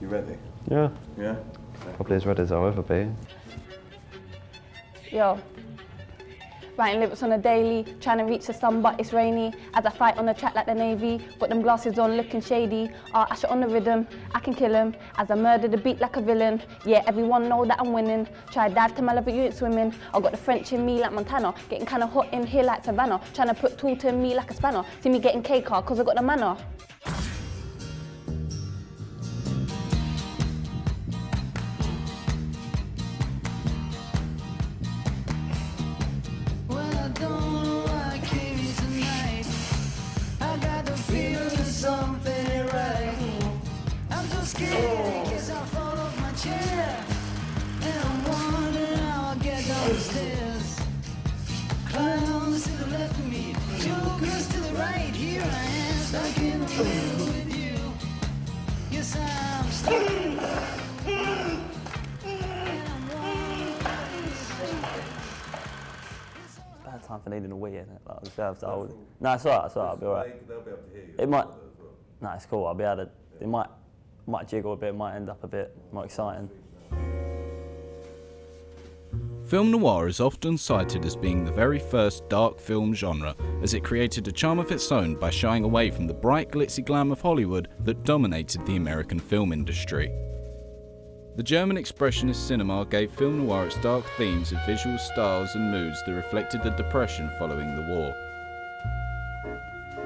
You ready? Yeah. Yeah? Probably as ready as I'll ever be. Yo. Writing lyrics on a daily, trying to reach the sun but it's rainy. As I fight on the track like the Navy, got them glasses on looking shady. I shot on the rhythm, I can kill him. As I murder the beat like a villain. Yeah, everyone know that I'm winning. Try dive to my level, you ain't swimming. I got the French in me like Montana. Getting kinda hot in here like Savannah. Trying to put tool to me like a spanner. See me getting K-car cause I got the manner. Bad time for needing a wee, isn't it? Like, I'm sure to hold it. No, it's alright, I'll be alright. They'll be able to hear you. It might. No, it's cool. I'll be able to. It might jiggle a bit. It might end up a bit more exciting. Film noir is often cited as being the very first dark film genre, as it created a charm of its own by shying away from the bright glitzy glam of Hollywood that dominated the American film industry. The German expressionist cinema gave film noir its dark themes of visual styles and moods that reflected the depression following the war.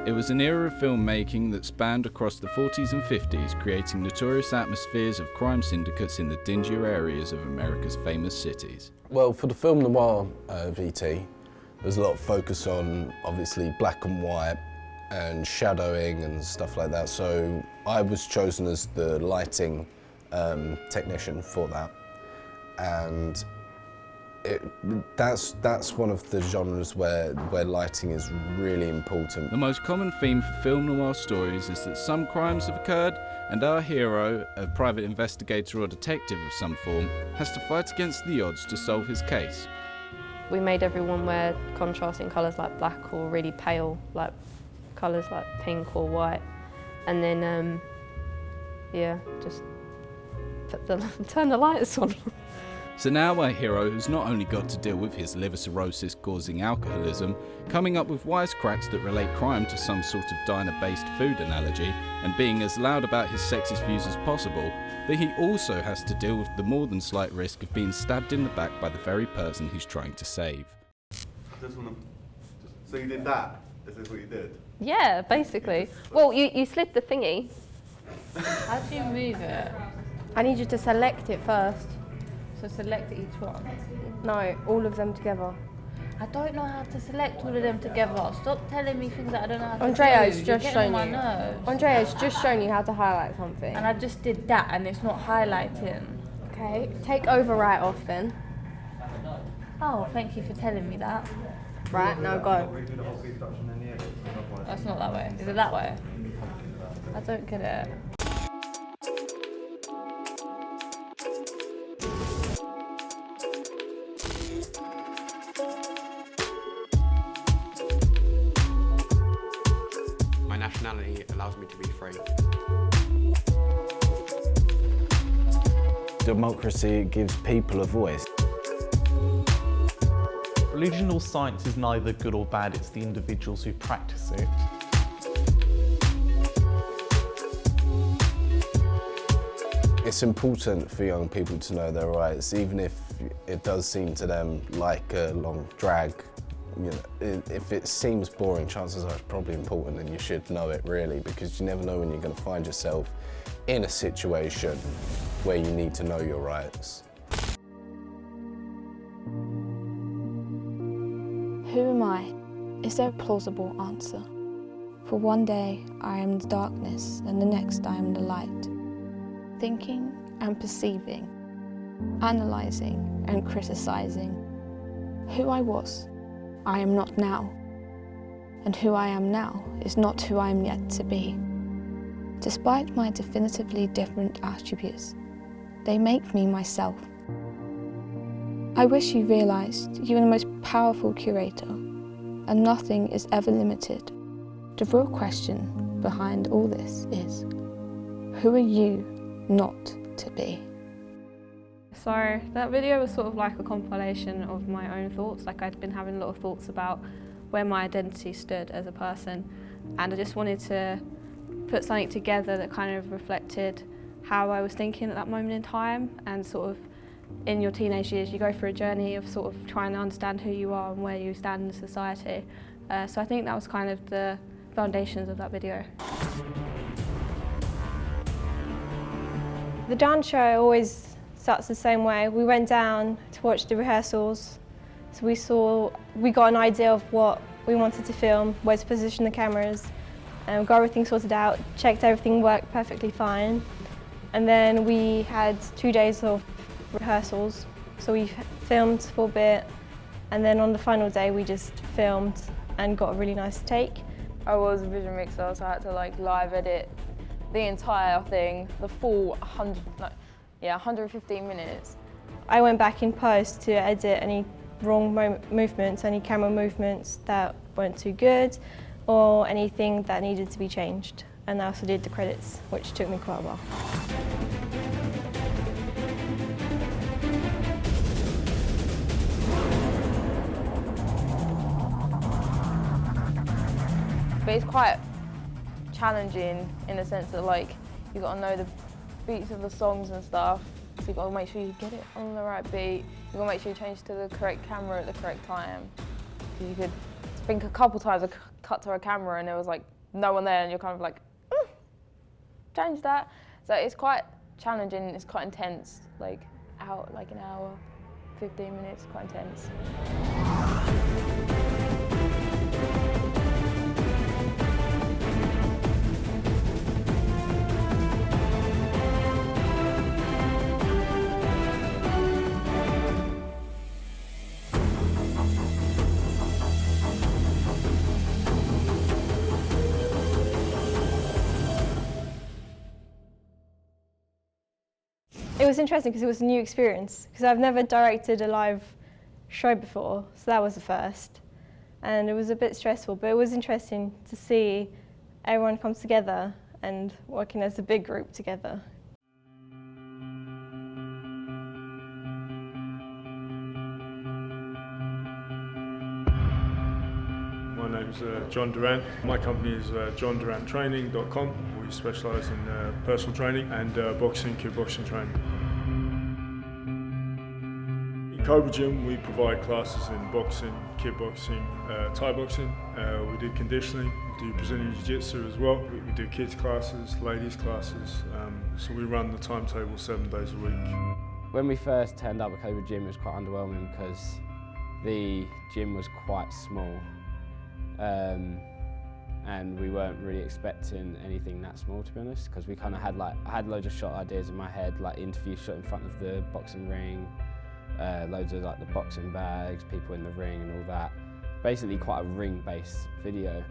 It was an era of filmmaking that spanned across the 40s and 50s, creating notorious atmospheres of crime syndicates in the dingier areas of America's famous cities. Well, for the film noir VT, there's a lot of focus on obviously black and white and shadowing and stuff like that. So I was chosen as the lighting technician for that, and that's one of the genres where lighting is really important. The most common theme for film noir stories is that some crimes have occurred and our hero, a private investigator or detective of some form, has to fight against the odds to solve his case. We made everyone wear contrasting colours like black or really pale like colours like pink or white, and then yeah, just turn the lights on. So now our hero has not only got to deal with his liver cirrhosis causing alcoholism, coming up with wisecracks that relate crime to some sort of diner-based food analogy, and being as loud about his sexist views as possible, but he also has to deal with the more than slight risk of being stabbed in the back by the very person he's trying to save. So you did that? Is this what you did? Yeah, basically. Well, you slid the thingy. How do you move it? I need you to select it first. So select each one? No, all of them together. I don't know how to select all of them together. Stop telling me things that I don't know how to do. Andrea's just shown my you. nerves. Andrea's just shown you how to highlight something. And I just did that and it's not highlighting. Okay, take overwrite off then. Oh, thank you for telling me that. Right, now go. That's not that way. Is it that way? I don't get it. My nationality allows me to be free. Democracy gives people a voice. Religion or science is neither good or bad, it's the individuals who practice it. It's important for young people to know their rights, even if it does seem to them like a long drag. You know, if it seems boring, chances are it's probably important and you should know it really, because you never know when you're going to find yourself in a situation where you need to know your rights. Who am I? Is there a plausible answer? For one day I am the darkness and the next I am the light. Thinking and perceiving, analysing and criticising. Who I was, I am not now. And who I am now is not who I am yet to be. Despite my definitively different attributes, they make me myself. I wish you realised you are the most powerful curator, and nothing is ever limited. The real question behind all this is, who are you not to be. So that video was sort of like a compilation of my own thoughts. Like I'd been having a lot of thoughts about where my identity stood as a person, and I just wanted to put something together that kind of reflected how I was thinking at that moment in time. And sort of in your teenage years you go through a journey of sort of trying to understand who you are and where you stand in society. So I think that was kind of the foundations of that video. The dance show always starts the same way. We went down to watch the rehearsals, so we got an idea of what we wanted to film, where to position the cameras, and got everything sorted out, checked everything worked perfectly fine. And then we had 2 days of rehearsals, so we filmed for a bit, and then on the final day we just filmed and got a really nice take. I was a vision mixer, so I had to like live edit the entire thing, the full 115 minutes. I went back in post to edit any wrong movements, any camera movements that weren't too good, or anything that needed to be changed. And I also did the credits, which took me quite a while. But it's quite challenging in the sense that like you got to know the beats of the songs and stuff. So you got to make sure you get it on the right beat. You got to make sure you change to the correct camera at the correct time. Because you could think a couple times I cut to a camera and there was like no one there, and you're kind of like, change that. So it's quite challenging. It's quite intense. Like an hour, 15 minutes, quite intense. It was interesting because it was a new experience, because I've never directed a live show before, so that was the first. And it was a bit stressful, but it was interesting to see everyone come together and working as a big group together. My name's John Durant. My company is johnduranttraining.com. We specialise in personal training and boxing, kickboxing training. In Cobra Gym, we provide classes in boxing, kickboxing, Thai boxing. We do conditioning, we do Brazilian Jiu-Jitsu as well. We do kids classes, ladies classes. So we run the timetable 7 days a week. When we first turned up at Cobra Gym, it was quite underwhelming because the gym was quite small. And we weren't really expecting anything that small, to be honest, because we kind of had I had loads of shot ideas in my head, like interviews shot in front of the boxing ring, loads of like the boxing bags, people in the ring and all that. Basically quite a ring-based video.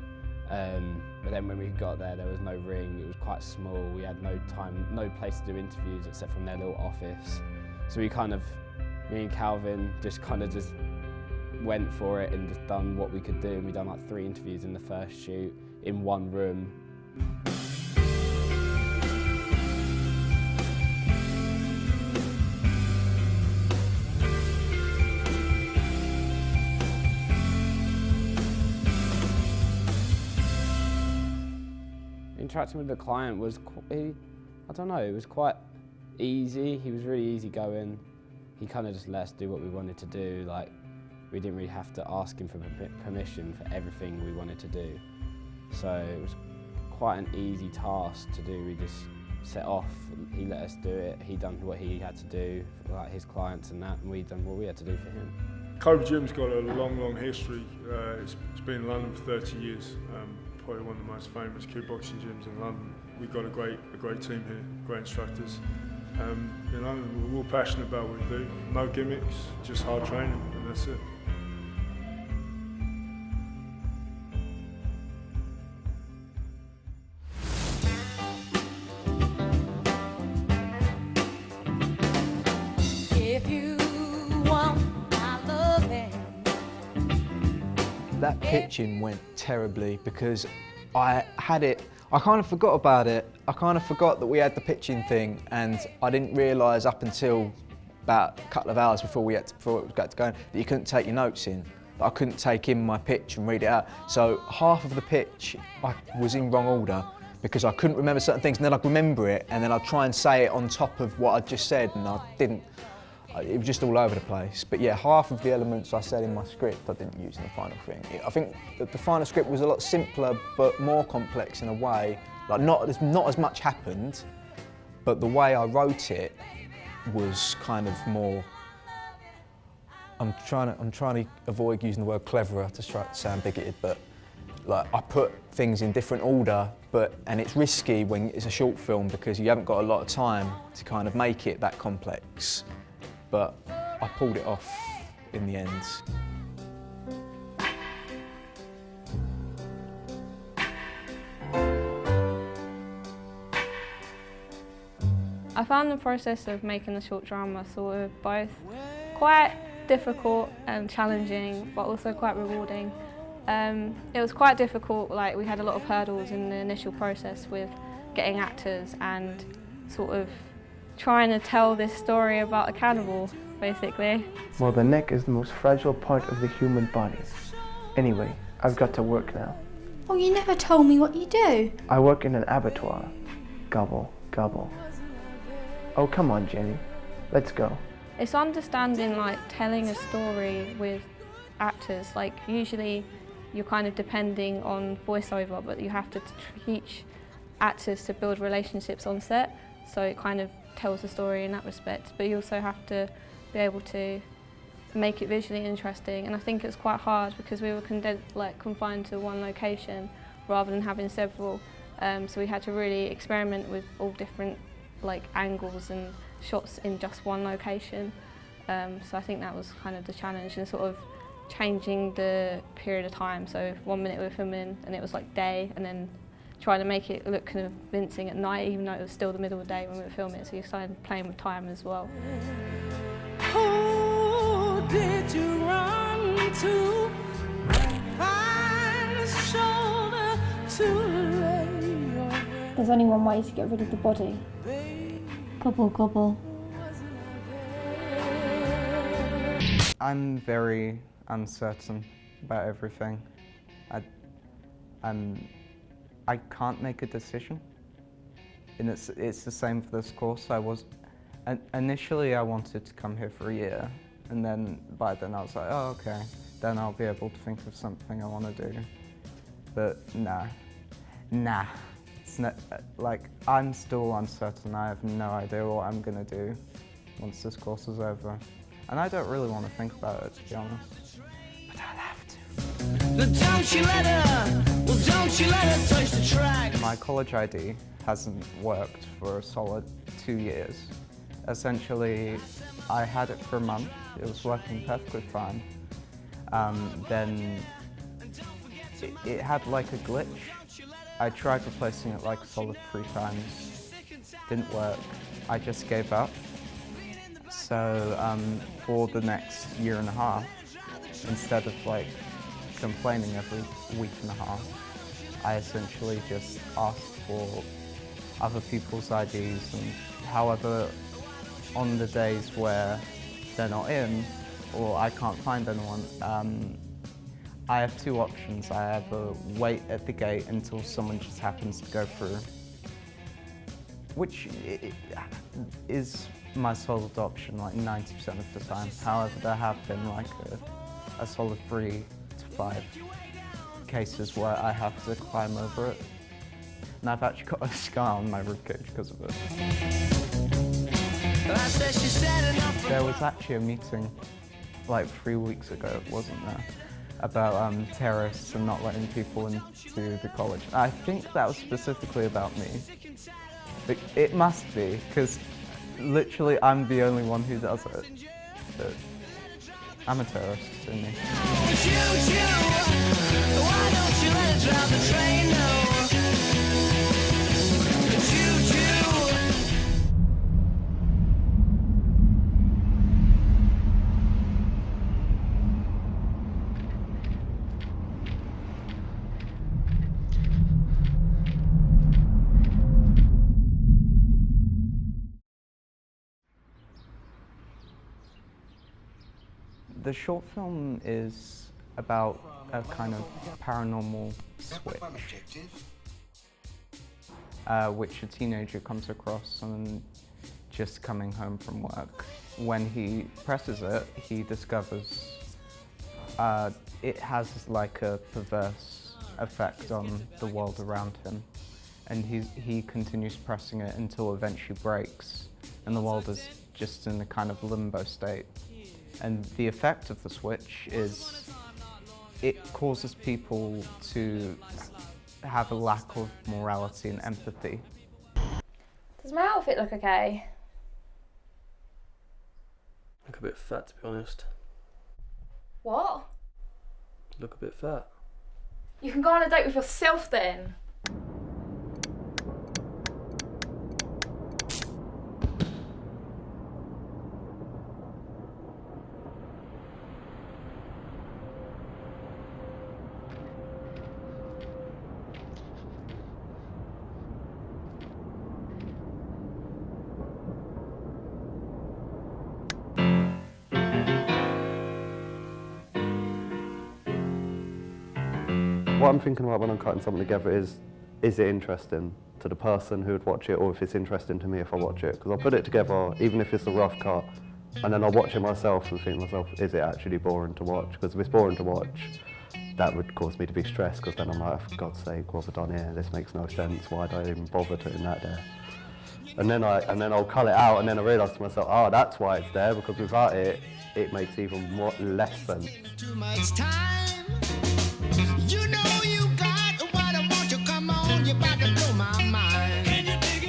But then when we got there, there was no ring, it was quite small, we had no time, no place to do interviews except from their little office. So we kind of, me and Calvin just went for it and just done what we could do, and we done like 3 interviews in the first shoot in one room. Interacting with the client was, I don't know, it was quite easy. He was really easygoing. He kind of just let us do what we wanted to do. Like, we didn't really have to ask him for permission for everything we wanted to do. So it was quite an easy task to do. We just set off, he let us do it. He done what he had to do for like his clients and that, and we done what we had to do for him. Cobra Gym's got a long history. It's been in London for 30 years. Probably one of the most famous kickboxing gyms in London. We've got a great team here, great instructors. You know, we're all passionate about what we do. No gimmicks, just hard training, and that's it. That pitching went terribly because I had it I kind of forgot about it. I kind of forgot that we had the pitching thing, and I didn't realise up until about a couple of hours before before it got to go that you couldn't take your notes in. I couldn't take in my pitch and read it out. So half of the pitch I was in wrong order because I couldn't remember certain things, and then I'd remember it, and then I'd try and say it on top of what I'd just said, and I didn't. It was just all over the place. But yeah, half of the elements I said in my script I didn't use in the final thing. I think that the final script was a lot simpler but more complex in a way. Like not as much happened, but the way I wrote it was kind of more. I'm trying to avoid using the word cleverer to try to sound bigoted, but like I put things in different order, and it's risky when it's a short film because you haven't got a lot of time to kind of make it that complex. But I pulled it off in the end. I found the process of making the short drama sort of both quite difficult and challenging, but also quite rewarding. It was quite difficult, like we had a lot of hurdles in the initial process with getting actors and sort of trying to tell this story about a cannibal, basically. Well, the neck is the most fragile part of the human body. Anyway, I've got to work now. Oh, you never told me what you do. I work in an abattoir. Gobble, gobble. Oh, come on, Jenny. Let's go. It's understanding, like, telling a story with actors. Like, usually you're kind of depending on voiceover, but you have to teach actors to build relationships on set, so it kind of tells the story in that respect. But you also have to be able to make it visually interesting, and I think it's quite hard because we were confined to one location rather than having several. So we had to really experiment with all different angles and shots in just one location. So I think that was kind of the challenge, and sort of changing the period of time. So 1 minute we were filming and it was like day, and then trying to make it look convincing at night, even though it was still the middle of the day when we were filming it. So you started playing with time as well. Who did you run to? Find a shoulder to lay your head. There's only one way to get rid of the body. Gobble, gobble. I'm very uncertain about everything. I can't make a decision, and it's the same for this course. Initially I wanted to come here for a year, and then by then I was like, oh okay, then I'll be able to think of something I want to do. But nah. It's not, I'm still uncertain. I have no idea what I'm gonna do once this course is over, and I don't really want to think about it, to be honest. But I'll have to. Don't you let her touch the track. My college ID hasn't worked for a solid 2 years. Essentially, I had it for a month. It was working perfectly fine. Then it had a glitch. I tried replacing it solid 3 times. Didn't work. I just gave up. So for the next year and a half, instead of complaining every week and a half, I essentially just asked for other people's IDs, and however, on the days where they're not in or I can't find anyone, I have 2 options. I either wait at the gate until someone just happens to go through, which is my solid option 90% of the time. However, there have been a solid 3 to 5 cases where I have to climb over it. And I've actually got a scar on my ribcage because of it. There was actually a meeting 3 weeks ago, wasn't there, about terrorists and not letting people into the college. I think that was specifically about me. It must be, because literally I'm the only one who does it. But I'm a terrorist, isn't me? Why don't you let her drive the train now? The short film is about a kind of paranormal switch, which a teenager comes across on just coming home from work. When he presses it, he discovers it has like a perverse effect on the world around him. And he continues pressing it until it eventually breaks, and the world is just in a kind of limbo state. And the effect of the switch is it causes people to have a lack of morality and empathy. Does my outfit look okay? Look a bit fat, to be honest. What? Look a bit fat. You can go on a date with yourself then. What I'm thinking about when I'm cutting something together is it interesting to the person who would watch it, or if it's interesting to me if I watch it? Because I'll put it together, even if it's a rough cut, and then I'll watch it myself and think to myself, is it actually boring to watch? Because if it's boring to watch, that would cause me to be stressed, because then I'm like, for God's sake, what have I done here? This makes no sense. Why did I even bother putting that there? And then I'll cut it out, and then I realise to myself, oh, that's why it's there, because without it, it makes even less sense. Too much time. You know you got what I want you. Come on, you're about to blow my mind. Can you dig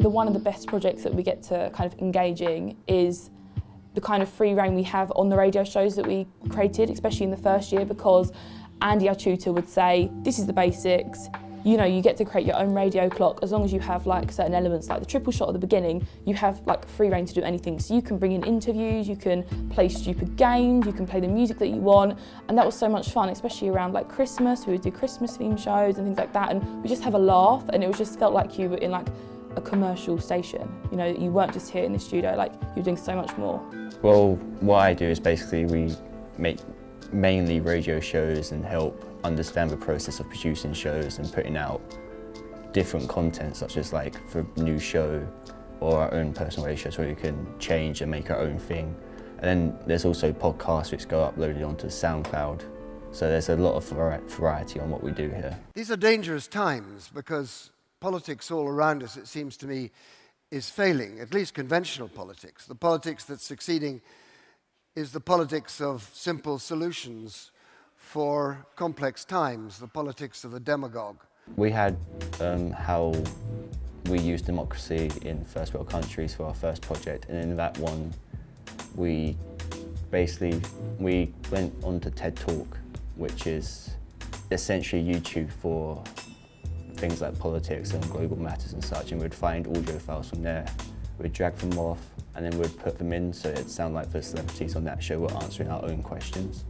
it? One of the best projects that we get to kind of engaging is the kind of free reign we have on the radio shows that we created, especially in the first year, because Andy, our tutor, would say, this is the basics. You know, you get to create your own radio clock as long as you have like certain elements, like the triple shot at the beginning, you have like free reign to do anything. So you can bring in interviews, you can play stupid games, you can play the music that you want. And that was so much fun, especially around like Christmas. We would do Christmas themed shows and things like that. And we just have a laugh, and it was just felt like you were in like a commercial station. You know, you weren't just here in the studio, like you're doing so much more. Well, what I do is basically we make mainly radio shows and help understand the process of producing shows and putting out different content, such as like for a new show or our own personal radio shows where we can change and make our own thing. And then there's also podcasts which go uploaded onto SoundCloud. So there's a lot of variety on what we do here. These are dangerous times because politics all around us, it seems to me, is failing, at least conventional politics. The politics that's succeeding is the politics of simple solutions for complex times, the politics of the demagogue. We had how we use democracy in first world countries for our first project, and in that one we went on to TED Talk, which is essentially YouTube for things like politics and global matters and such, and we'd find audio files from there, we'd drag them off, and then we'd put them in so it'd sound like the celebrities on that show were answering our own questions.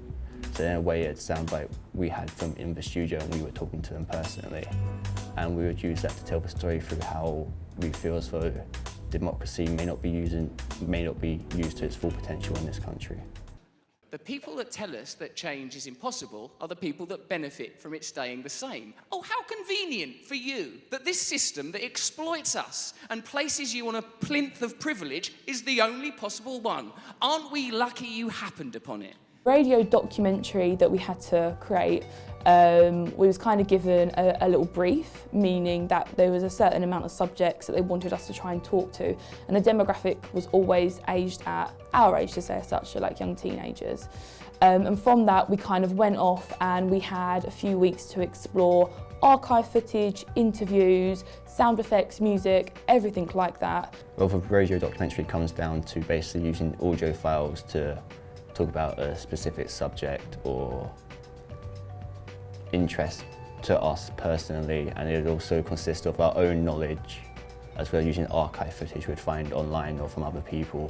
So in a way it'd sound like we had them in the studio and we were talking to them personally. And we would use that to tell the story through how we feel as though democracy may not be used to its full potential in this country. The people that tell us that change is impossible are the people that benefit from it staying the same. Oh, how convenient for you that this system that exploits us and places you on a plinth of privilege is the only possible one. Aren't we lucky you happened upon it? Radio documentary that we had to create, we was kind of given a little brief, meaning that there was a certain amount of subjects that they wanted us to try and talk to, and the demographic was always aged at our age, to say as such, so like young teenagers. And from that we kind of went off and we had a few weeks to explore archive footage, interviews, sound effects, music, everything like that. Well, the radio documentary comes down to basically using audio files to talk about a specific subject or interest to us personally, and it also consists of our own knowledge as well as using archive footage we'd find online or from other people.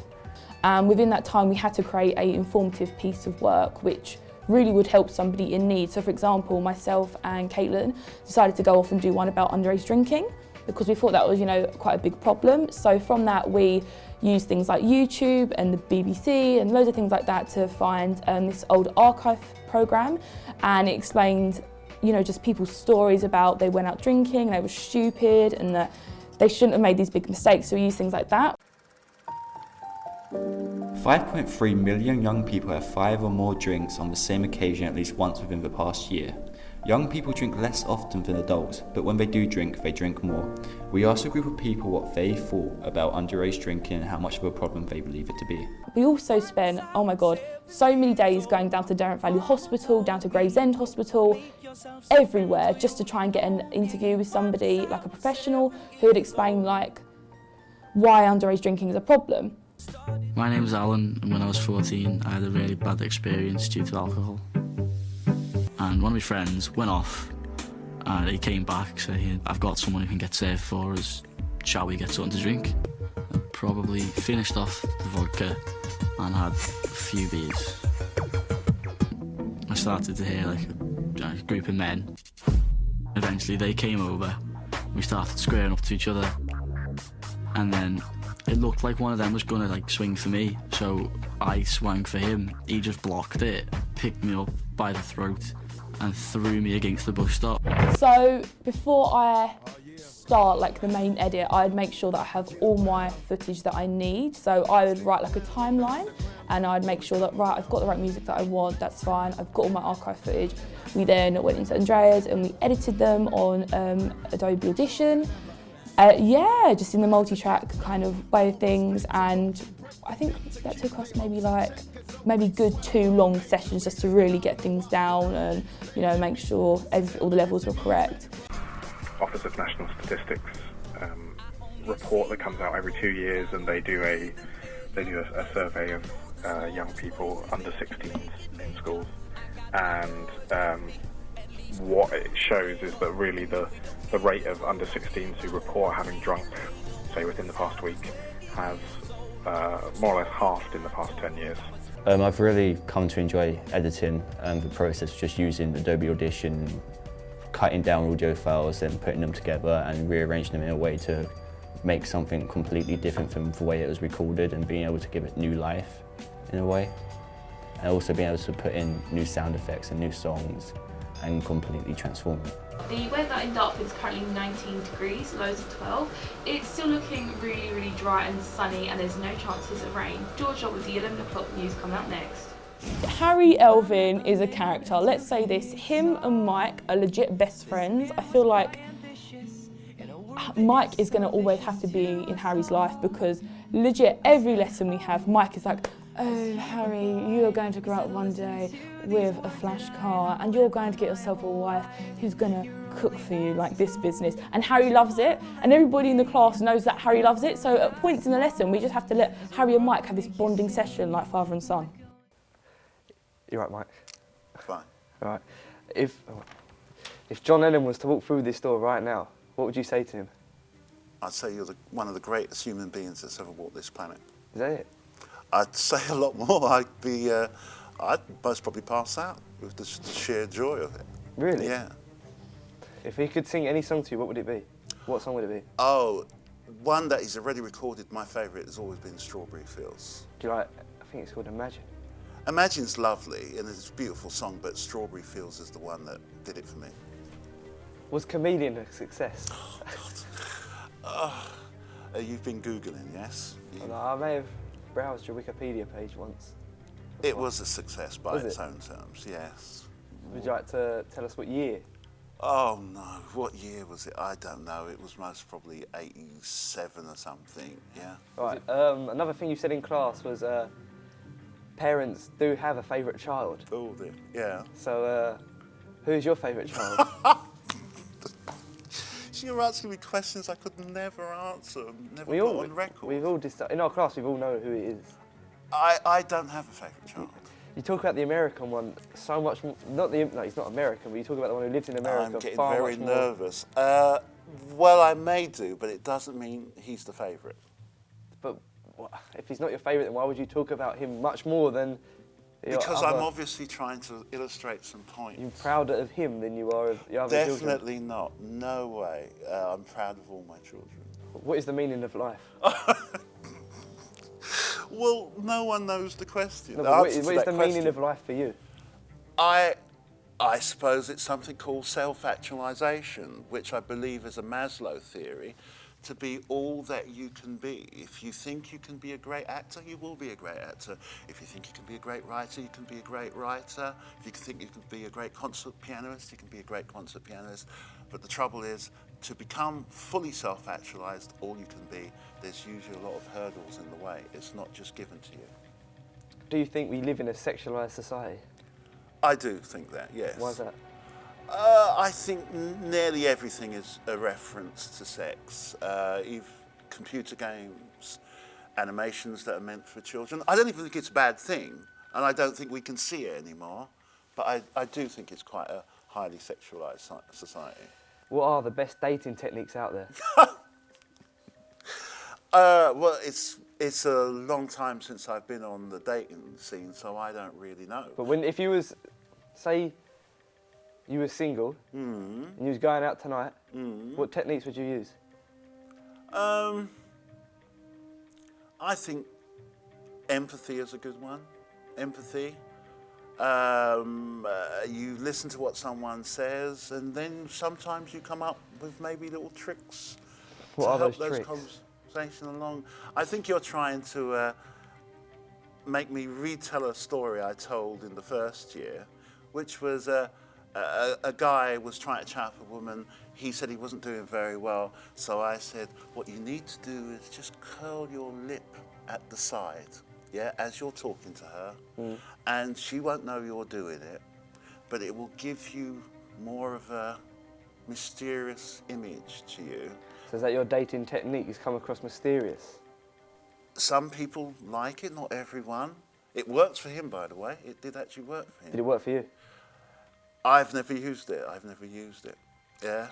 Within that time we had to create an informative piece of work which really would help somebody in need. So for example, myself and Caitlin decided to go off and do one about underage drinking because we thought that was, quite a big problem. So from that we used things like YouTube and the BBC and loads of things like that to find this old archive programme, and it explained, just people's stories about they went out drinking, they were stupid and that they shouldn't have made these big mistakes. So we used things like that. 5.3 million young people have 5 or more drinks on the same occasion at least once within the past year. Young people drink less often than adults, but when they do drink, they drink more. We asked a group of people what they thought about underage drinking and how much of a problem they believe it to be. We also spent, oh my God, so many days going down to Derwent Valley Hospital, down to Gravesend Hospital, everywhere, just to try and get an interview with somebody, like a professional, who would explain why underage drinking is a problem. My name's Alan, and when I was 14 I had a really bad experience due to alcohol. And one of my friends went off and he came back saying, I've got someone who can get saved for us, shall we get something to drink? I probably finished off the vodka and had a few beers. I started to hear a group of men. Eventually they came over, we started squaring up to each other, and then it looked like one of them was gonna swing for me, so I swung for him. He just blocked it, picked me up by the throat and threw me against the bus stop. So before I start the main edit, I'd make sure that I have all my footage that I need. So I would write a timeline, and I'd make sure that I've got the right music that I want, that's fine, I've got all my archive footage. We then went into Andrea's and we edited them on Adobe Audition. Just in the multi-track kind of way of things, and I think that took us maybe good 2 long sessions just to really get things down and make sure all the levels were correct. Office of National Statistics report that comes out every 2 years, and they do a survey of young people under 16s in schools, and what it shows is that really the rate of under 16s who report having drunk, say within the past week, has more or less halved in the past 10 years. I've really come to enjoy editing the process, just using Adobe Audition, cutting down audio files and putting them together and rearranging them in a way to make something completely different from the way it was recorded, and being able to give it new life in a way. And also being able to put in new sound effects and new songs and completely transform it. The weather in Dartford is currently 19 degrees, lows of 12. It's still looking really, really dry and sunny, and there's no chances of rain. George with the 11 o'clock news coming up next. Harry Elvin is a character. Let's say this, him and Mike are legit best friends. I feel like Mike is going to always have to be in Harry's life, because legit every lesson we have, Mike is like, oh Harry, you are going to grow up one day with a flash car and you're going to get yourself a wife who's going to cook for you like this business. And Harry loves it, and everybody in the class knows that Harry loves it, so at points in the lesson we just have to let Harry and Mike have this bonding session like father and son. You right, Mike? Fine. All right. If John Lennon was to walk through this door right now, what would you say to him? I'd say you're one of the greatest human beings that's ever walked this planet. Is that it? I'd say a lot more. I'd most probably pass out with the sheer joy of it. Really? Yeah. If he could sing any song to you, what would it be? What song would it be? Oh, one that he's already recorded, my favourite, has always been Strawberry Fields. Do you like, I think it's called Imagine. Imagine's lovely, and it's a beautiful song, but Strawberry Fields is the one that did it for me. Was Chameleon a success? You've been Googling, yes? No, I may have browsed your Wikipedia page once. It was a success by Was its it? own terms, yes. Would you like to tell us what year? Oh no, what year was it? I don't know. It was most probably 87 or something, yeah. Right, another thing you said in class was parents do have a favourite child. Oh dear, yeah. So who's your favourite child? You're asking me questions I could never answer, never We put all, on record. we've all in our class, we've all know who it is. I don't have a favourite child. You talk about the American one so much more, no, he's not American, but you talk about the one who lives in America I'm getting far very much more. nervous. Well, I may do, but it doesn't mean he's the favourite. But if he's not your favourite, then why would you talk about him much more than your Because other... I'm obviously trying to illustrate some points. You're prouder of him than you are of your other children? Definitely not. No way. I'm proud of all my children. What is the meaning of life? Well, no one knows the question. No, what is the meaning of life for you? I suppose it's something called self-actualization, which I believe is a Maslow theory, to be all that you can be. If you think you can be a great actor, you will be a great actor. If you think you can be a great writer, you can be a great writer. If you think you can be a great concert pianist, you can be a great concert pianist. But the trouble is, to become fully self-actualized, all you can be, there's usually a lot of hurdles in the way. It's not just given to you. Do you think we live in a sexualized society? I do think that, yes. Why is that? I think nearly everything is a reference to sex. Computer games, animations that are meant for children. I don't even think it's a bad thing, and I don't think we can see it anymore, but I do think it's quite a highly sexualised society. What are the best dating techniques out there? Well, it's a long time since I've been on the dating scene, so I don't really know. But if you was, say, you were single, and you was going out tonight, what techniques would you use? I think empathy is a good one. Empathy. You listen to what someone says, and then sometimes you come up with maybe little tricks to help those conversations along. I think you're trying to make me retell a story I told in the first year, which was a guy was trying to chat up a woman. He said he wasn't doing very well, so I said, what you need to do is just curl your lip at the side, yeah, as you're talking to her, and she won't know you're doing it, but it will give you more of a mysterious image to you. So is that your dating technique? You've come across mysterious? Some people like it, not everyone. It works for him, by the way. It did actually work for him. Did it work for you? I've never used it. Yeah.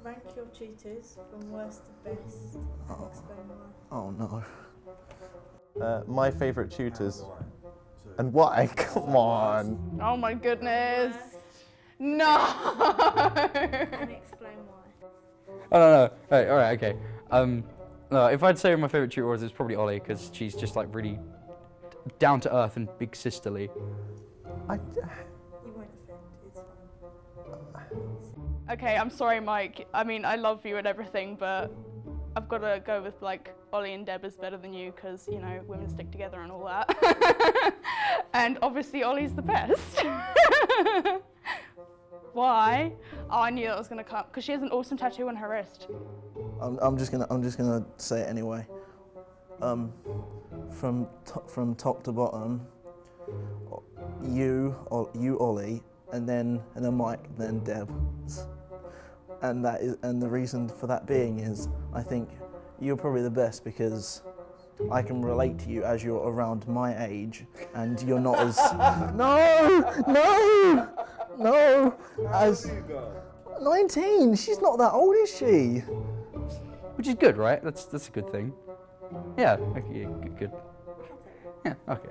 Rank your tutors from worst to best. Explain why. Oh no. My favourite tutors. And why? Come on. Oh my goodness. No! And explain why. I don't know. Right, all right, okay. No, if I'd say my favourite tutor was, it's probably Ollie, because she's just like really down to earth and big sisterly. You won't offend, it's fine. Okay, I'm sorry, Mike. I mean, I love you and everything, but I've got to go with like Ollie and Deb is better than you because, you know, women stick together and all that. And obviously Ollie's the best. Why? Oh, I knew that was gonna come because she has an awesome tattoo on her wrist. I'm just gonna say it anyway. From top to bottom, you Ollie, and then Mike, then Deb. And the reason for that being is I think you're probably the best because I can relate to you as you're around my age and you're not as no as 19. She's not that old, is she? Which is good, right? That's a good thing. Yeah, okay, good. Yeah, okay.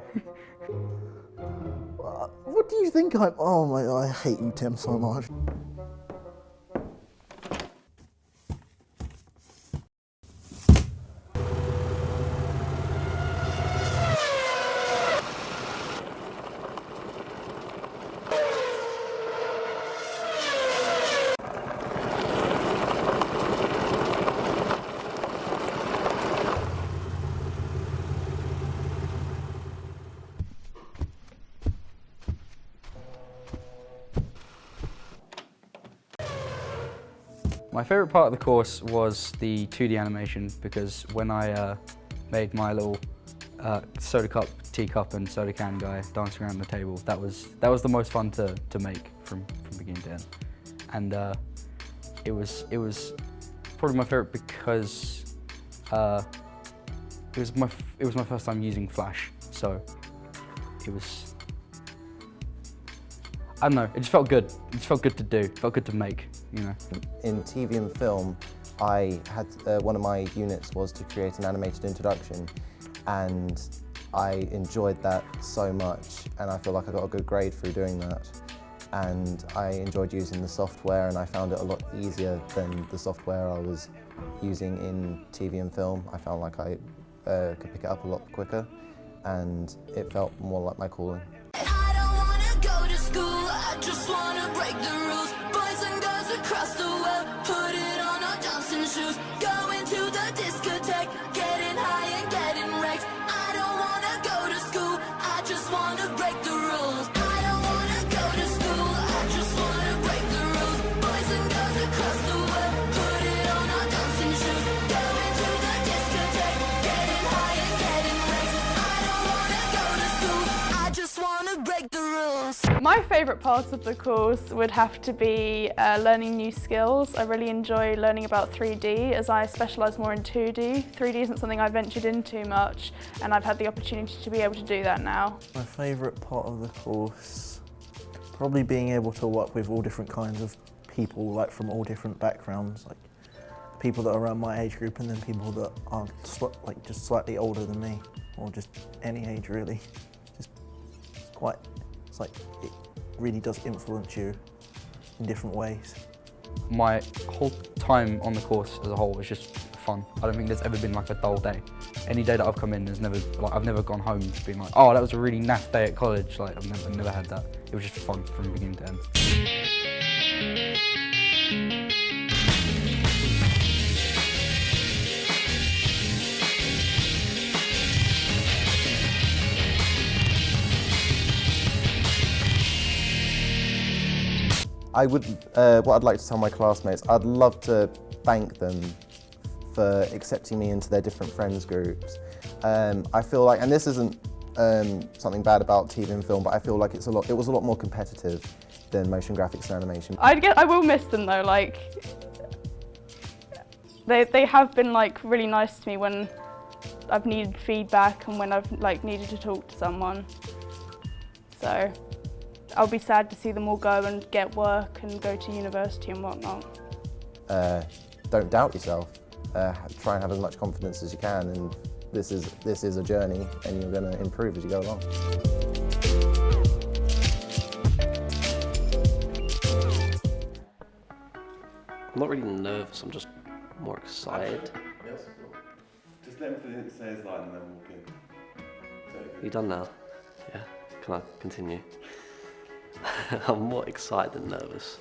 What do you think I'm? Oh my! I hate you, Tim, so much. My favourite part of the course was the 2D animation because when I made my little soda cup, teacup and soda can guy dancing around the table, that was the most fun to make from beginning to end. And it was probably my favourite because it was my first time using Flash, so it was, I don't know, it just felt good. It just felt good to do, it felt good to make, you know. In TV and film, I had one of my units was to create an animated introduction, and I enjoyed that so much, and I feel like I got a good grade through doing that. And I enjoyed using the software, and I found it a lot easier than the software I was using in TV and film. I found like I could pick it up a lot quicker, and it felt more like my calling. I don't wanna go to school, I just wanna break the rules. Boys and girls across the world, put it on our dancing shoes. Going to the discotheque, getting high and getting wrecked. I don't wanna go to school, I just wanna break the rules. I don't wanna go to school, I just wanna break the rules. Boys and girls across the world, put it on our dancing shoes. Going to the discotheque, getting high and getting wrecked. I don't wanna go to school, I just wanna break the rules. My favourite part of the course would have to be learning new skills. I really enjoy learning about 3D as I specialise more in 2D. 3D isn't something I ventured into much, and I've had the opportunity to be able to do that now. My favourite part of the course, probably being able to work with all different kinds of people, like from all different backgrounds, like people that are around my age group and then people that are like just slightly older than me, or just any age really. It's like it really does influence you in different ways. My whole time on the course as a whole was just fun. I don't think there's ever been like a dull day. Any day that I've come in, I've never gone home being like, oh, that was a really naff day at college. Like I've never had that. It was just fun from beginning to end. What I'd like to tell my classmates, I'd love to thank them for accepting me into their different friends groups. I feel like, and this isn't something bad about TV and film, but I feel like it was a lot more competitive than motion graphics and animation. I will miss them though, like, they have been like really nice to me when I've needed feedback and when I've like needed to talk to someone. So I'll be sad to see them all go and get work and go to university and whatnot. Don't doubt yourself. Try and have as much confidence as you can, and this is a journey, and you're going to improve as you go along. I'm not really nervous, I'm just more excited. Yes. Just let him say his line and then walk in. You done now? Yeah. Can I continue? I'm more excited than nervous.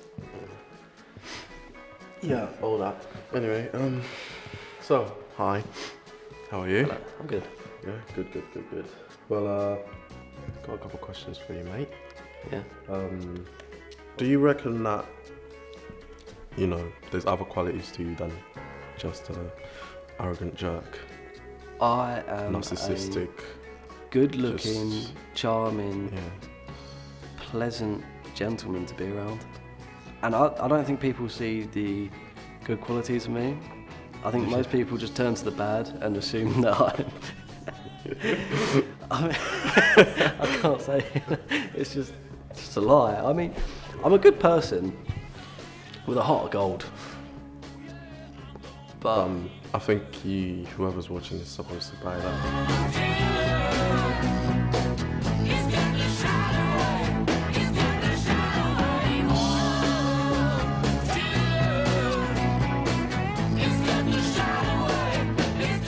Yeah, all that. Anyway, so, hi. How are you? Hello. I'm good. Yeah, good. Well, got a couple of questions for you, mate. Yeah. Do you reckon that, you know, there's other qualities to you than just an arrogant jerk? I am narcissistic, good-looking, charming, pleasant gentleman to be around. And I don't think people see the good qualities of me. I think most people just turn to the bad and assume that I mean, I can't say, it's just a lie. I mean, I'm a good person with a heart of gold. But I think whoever's watching is supposed to buy that.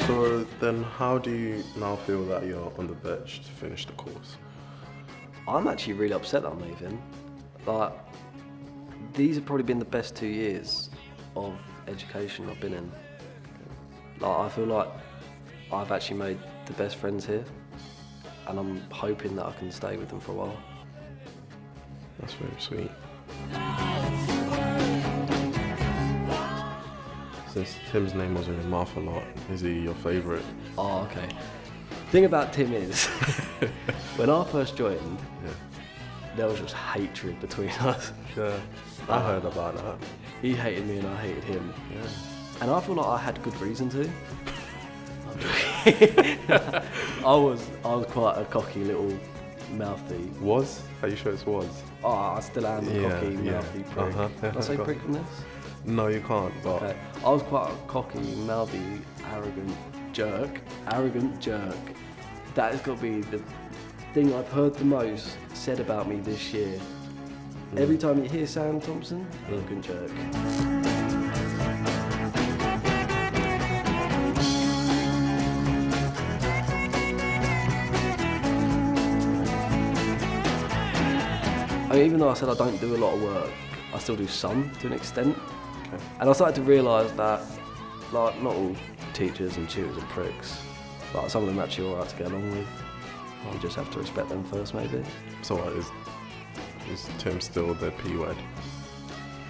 So then how do you now feel that you're on the verge to finish the course? I'm actually really upset that I'm leaving. Like, these have probably been the best 2 years of education I've been in. Like, I feel like I've actually made the best friends here, and I'm hoping that I can stay with them for a while. That's very sweet. Since Tim's name was in your mouth a lot, is he your favourite? Oh, okay. Thing about Tim is, when I first joined, there was just hatred between us. Yeah, I heard about that. He hated me and I hated him. Yeah. And I feel like I had good reason to. I was quite a cocky little mouthy. Was? Are you sure it was? Oh, I still am a cocky, mouthy prick. Uh-huh. Did I say prick in this? No, you can't. But Okay. I was quite a cocky, mouthy, arrogant jerk. That has got to be the thing I've heard the most said about me this year. Every time you hear Sam Thompson, arrogant jerk. I mean, even though I said I don't do a lot of work, I still do some to an extent. Okay. And I started to realise that, like, not all teachers and tutors are pricks. Like, some of them are actually alright to get along with. You just have to respect them first, maybe. So what, is Tim still the P word?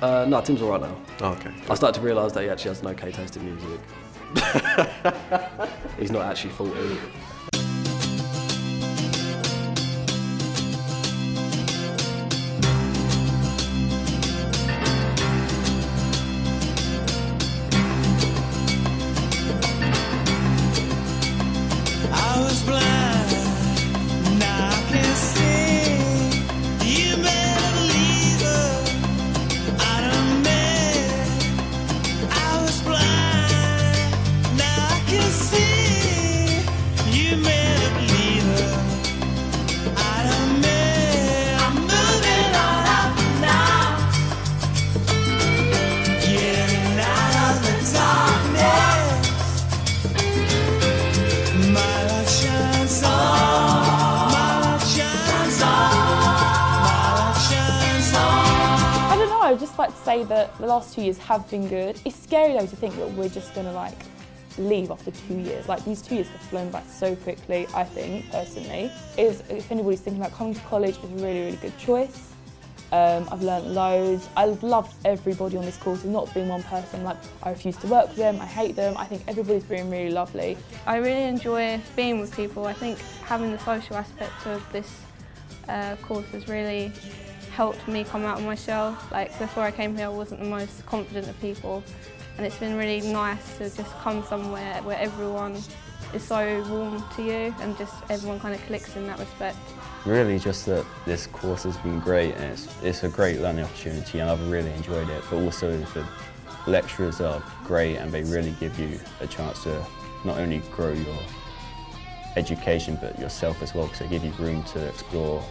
No, Tim's alright now. Oh, okay. I started to realise that he actually has an okay taste in music. He's not actually 40. I was blind, now I can see. You better believe her. I done met. I was blind, now I can see. You better believe her. I done met. I'm moving on up now, getting out of the darkness. My light shines on, my light shines on, my light shines on. I don't know, I'd just like to say that the last 2 years have been good. It's scary though to think that we're just gonna like leave after 2 years. Like these 2 years have flown by so quickly, I think, personally. If anybody's thinking about coming to college, it's a really, really good choice. I've learnt loads. I've loved everybody on this course. There's not been one person like I refuse to work with them, I hate them. I think everybody's been really lovely. I really enjoy being with people. I think having the social aspect of this course has really helped me come out of my shell. Like before I came here I wasn't the most confident of people, and it's been really nice to just come somewhere where everyone is so warm to you and just everyone kind of clicks in that respect. Really just that this course has been great, and it's a great learning opportunity and I've really enjoyed it, but also the lecturers are great and they really give you a chance to not only grow your education but yourself as well, because they give you room to explore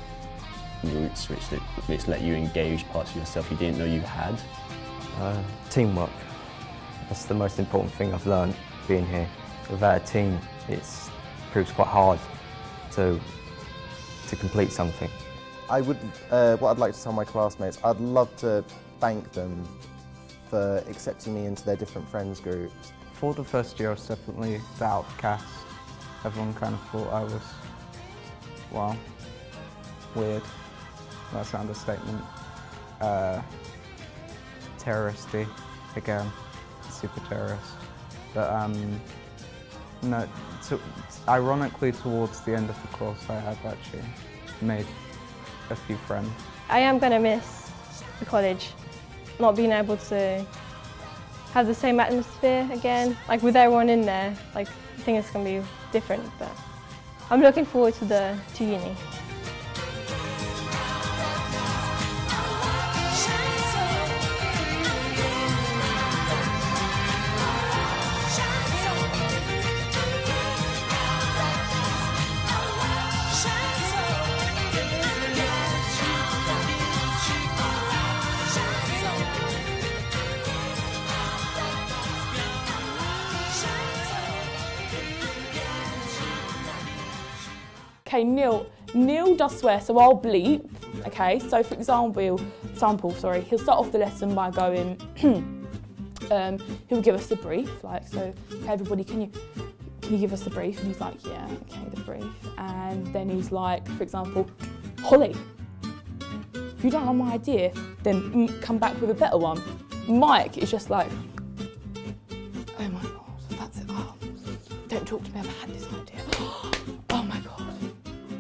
routes which let you engage parts of yourself you didn't know you had. Teamwork. That's the most important thing I've learned being here. Without a team, it proves quite hard to complete something. What I'd like to tell my classmates, I'd love to thank them for accepting me into their different friends groups. For the first year I was definitely the outcast. Everyone kind of thought I was, well, weird. That's an understatement. Terroristy, again, super terrorist. But no, ironically towards the end of the course I have actually made a few friends. I am going to miss the college, not being able to have the same atmosphere again. Like with everyone in there, like I think it's going to be different, but I'm looking forward to uni. Okay, Neil does swear, so I'll bleep. Okay, so for example, he'll start off the lesson by going, he'll give us the brief, like, so, okay, everybody, can you give us the brief? And he's like, yeah, okay, the brief. And then he's like, for example, Holly, if you don't like my idea, then come back with a better one. Mike is just like, oh my God, that's it. Oh, don't talk to me, I've had this idea. Oh my God.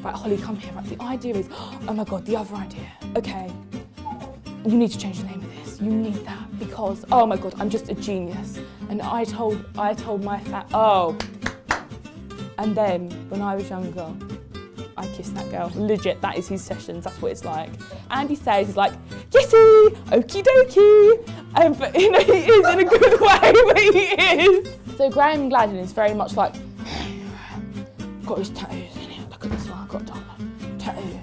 Right, Holly, come here. Right, the idea is, oh my God, the other idea. Okay, you need to change the name of this. You need that because, oh my God, I'm just a genius. And I told my oh. And then when I was younger, I kissed that girl. Legit, that is his sessions, that's what it's like. Andy says, he's like, yesy, okie dokie. But you know, he is in a good way, but he is. So Graham Gladden is very much like, got his tattoos in here, look at this one, I've got a tattoo.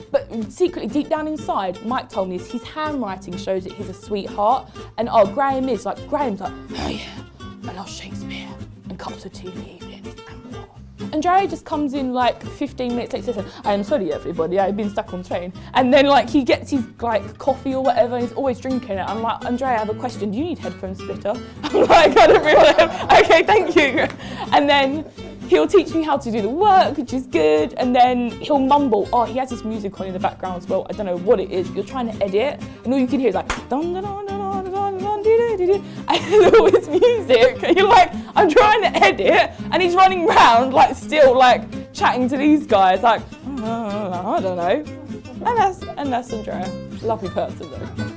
But secretly, deep down inside, Mike told me his handwriting shows that he's a sweetheart. And Graham's like, oh yeah, I love Shakespeare and cups of tea in the evening and more. Andrea just comes in like 15 minutes later and says, I am sorry everybody, I've been stuck on train. And then like he gets his like coffee or whatever and he's always drinking it. I'm like, Andrea, I have a question, do you need headphone splitter? I'm like, I don't really, okay, thank you. And then he'll teach me how to do the work, which is good, and then he'll mumble. Oh, he has this music on in the background as well. I don't know what it is. You're trying to edit, and all you can hear is like dun dun dun dun dun dun dun dun dun, and all this music. And you're like, I'm trying to edit, and he's running around like still like chatting to these guys like I don't know. And that's Andrea. Lovely person though.